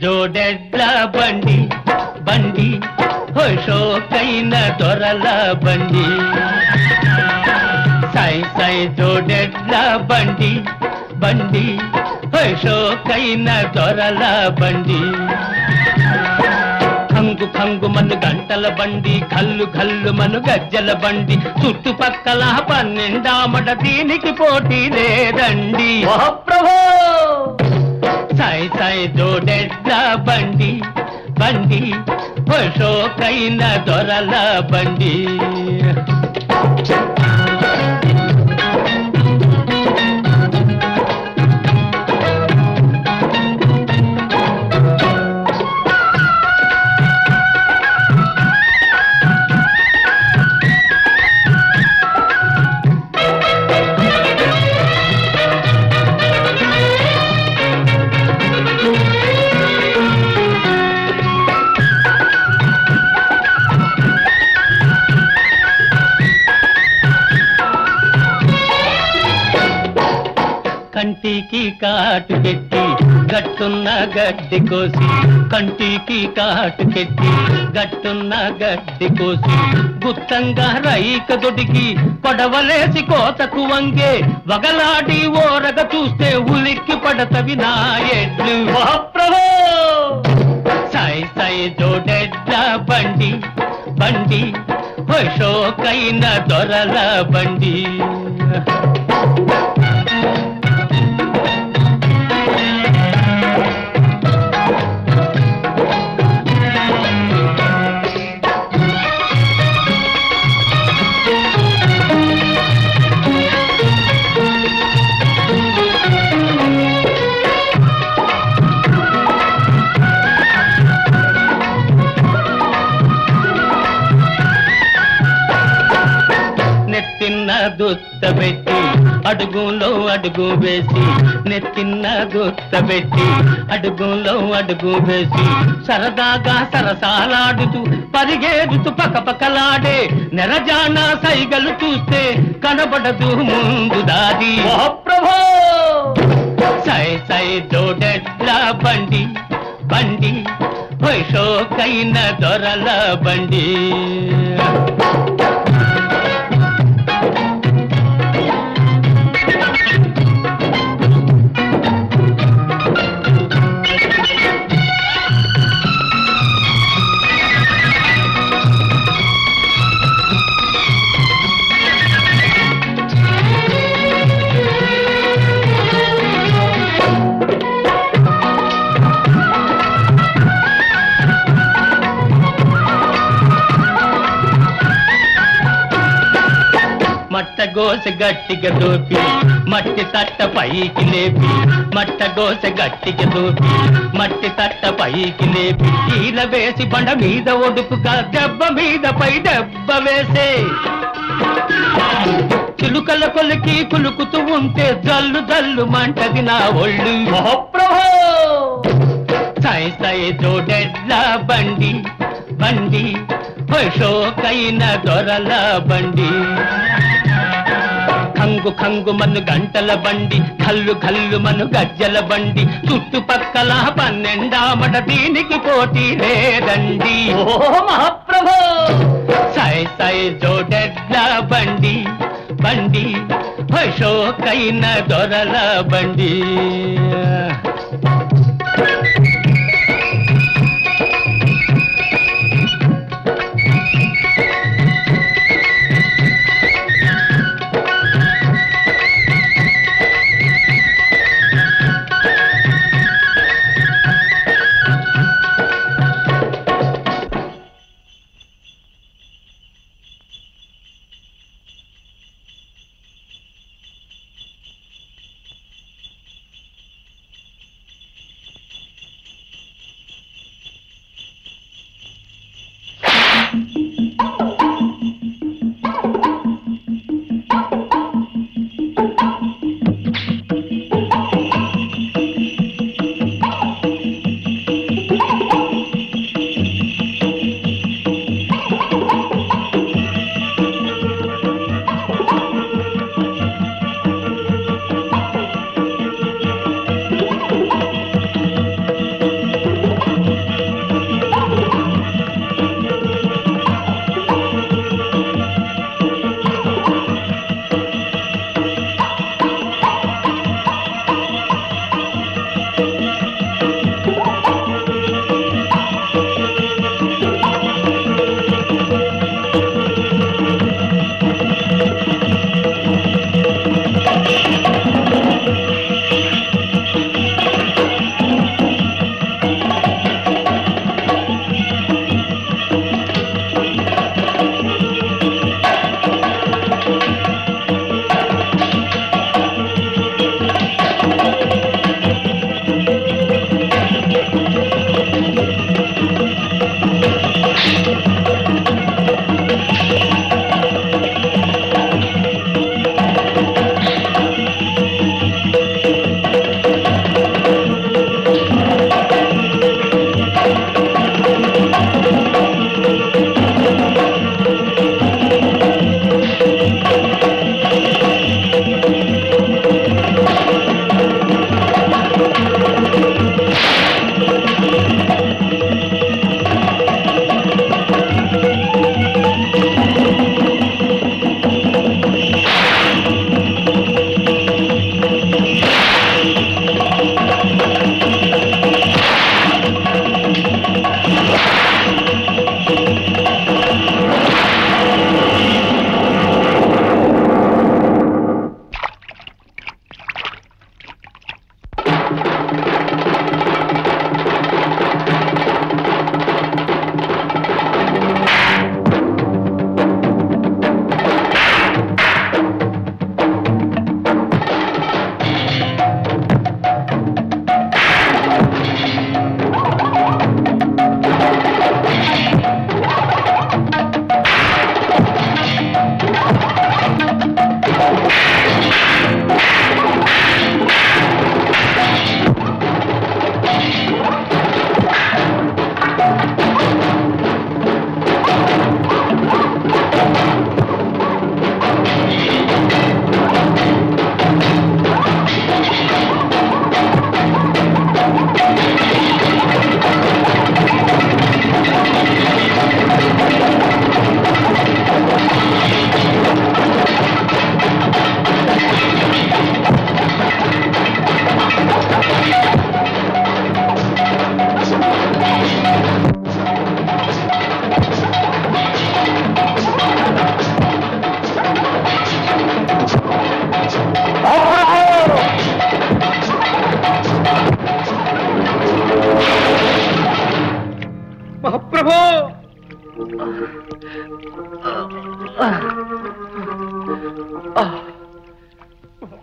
జోడెడ్ల బండి బండి హోషోకైన దొరల బండి సై జోడెడ్ల బండి బండి హోషోకైన దొరల బండి ఖంగు ఖంగు మను గంటల బండి కల్లు కల్లు మను గజ్జల బండి చుట్టుపక్కల 12 మడ దీనికి పోటీ లేదండి ప్రభో సై జోడెడ్ల బండి బండి హోషోకైన దొరల బండి కంటికి కాటు పెట్టి గట్టున్న గడ్డి కోసి కంటికి కాటు పెట్టి గట్టున్న గడ్డి కోసి గుత్తంగా రైక దొడికి కొడవలేసి కోతకు వంగే వగలాడి ఓరగ చూస్తే ఉలిక్కి పడతవి నా ఎడ్లు ప్రభో సై జోడెడ్ల బండి బండి హోషోకైన దొరల బండి నెత్తిన్న దుత్త పెట్టి అడుగులో అడుగు వేసి నెత్తిన్న దుత్త పెట్టి అడుగులో అడుగు వేసి సరదాగా సరసాలాడుతూ పరిగేడుతూ పకపకలాడే నెరజాన సైగలు చూస్తే కనబడదు ముందు దాది ప్రభో సై జోడెడ్ల బండి బండి హోషోకైన దొరల బండి మట్టగోస గట్టిగా దూపి మట్టి తట్ట పైకి లేపి మట్టగోస గట్టిగా దూపి మట్టి తట్ట పైకి లేపి ఈల వేసి బండ మీద ఒడుపుగా దెబ్బ మీద పై దెబ్బ వేసే చిలుకల కొలికి కులుకుతూ ఉంటే జల్లు జల్లు మంటది నా ఒళ్ళు ప్రభో సై జోడెడ్ల బండి బండి హోషోకైన దొరల బండి ఖంగు ఖంగు మను గంటల బండి కల్లు కల్లు మను గజ్జల బండి చుట్టుపక్కల 12 మడ దీనికి పోటీ లేదండి మహాప్రభో సై జోడెడ్ల బండి బండి హోషోకైన దొరల బండి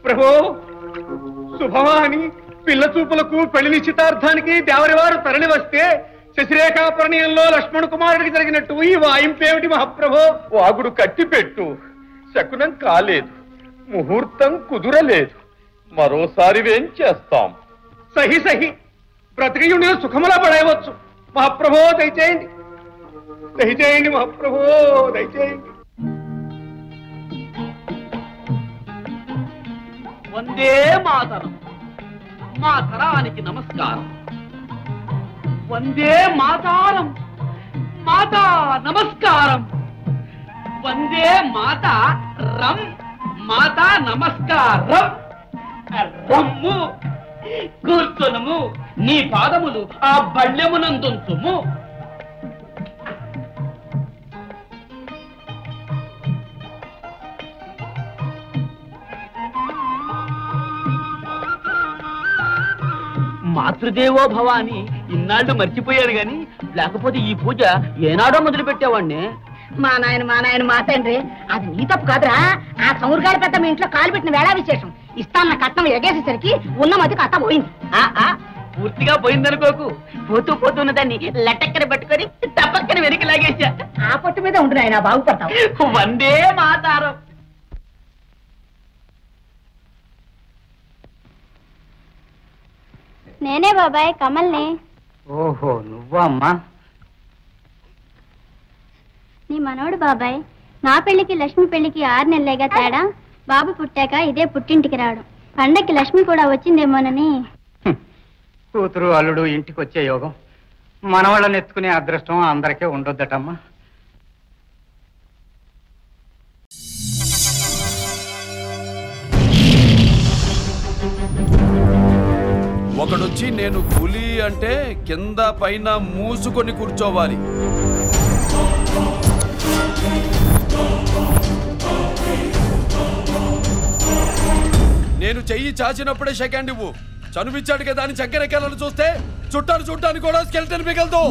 ప్రభు శుభమా అని పిల్ల చూపులకు పెళ్లి నిశ్చితార్థానికి దేవరివారు తరలి వస్తే శశిరేఖాపరణీయంలో లక్ష్మణ కుమారుడికి జరిగినట్టు ఈ వాయింపేమిటి మహాప్రభు? వాగుడు కట్టిపెట్టు, శకునం కాలేదు, ముహూర్తం కుదురలేదు, మరోసారి వేం చేస్తాం. సహి సహి బ్రతికియుండిన సుఖములా పడేయవచ్చు. మహాప్రభో దయచేయండి, దయచేయండి మహాప్రభో దయచేయండి. వందే మాతరం, మా తరానికి నమస్కారం. వందే మాతారం, మాతా నమస్కారం. వందే మాత రం, మాతా నమస్కారం. రమ్ము కూర్చొనుము, నీ పాదములు ఆ బళ్ళెమునందుంచుము. మాతృదేవో భవాని ఇన్నాళ్ళు మర్చిపోయారు గాని లేకపోతే ఈ పూజ ఏనాడో మొదలు పెట్టేవాడిని. మా నాయన మా తండ్రి, అది నీ తప్పు కాదురా. ఆ సౌరుగారి పెద్ద మీ ఇంట్లో కాలు పెట్టిన వేళ విశేషం. ఇస్తాన్న కట్నం ఎగేసేసరికి ఉన్న మధ్య కట్ట పోయింది. పూర్తిగా పోయిందనుకోకు, పోతూ పోతున్న దాన్ని లటక్కన పట్టుకొని తప్పక్కన వెనక్కి లాగేశా. ఆ పట్టు మీద ఉండు నాయన, బాగుపడతావు. వందే మాతారం. నేనే బాబాయ్, కమల్ని. ఓహో నువ్వా అమ్మా? నీ మనోడు బాబాయ్. నా పెళ్లికి లక్ష్మి పెళ్లికి 6 నెలలేగా తేడా. బాబు పుట్టాక ఇదే పుట్టింటికి రావడం. పండక్కి లక్ష్మి కూడా వచ్చిందేమోనని. కూతురు అల్లుడు ఇంటికి వచ్చే యోగం మనవాళ్ళని ఎత్తుకునే అదృష్టం అందరికీ ఉండొద్దటమ్మా. ఒకడొచ్చి నేను పులి అంటే కింద పైన మూసుకొని కూర్చోవాలి. నేను చెయ్యి చాచినప్పుడే సెకండ్ ఇవ్వు. చనువిచ్చాడు కదా అని చక్కెరెక్కాలను చూస్తే చుట్టాలు చూడటానికి కూడా స్కెల్టన్ మిగలదు.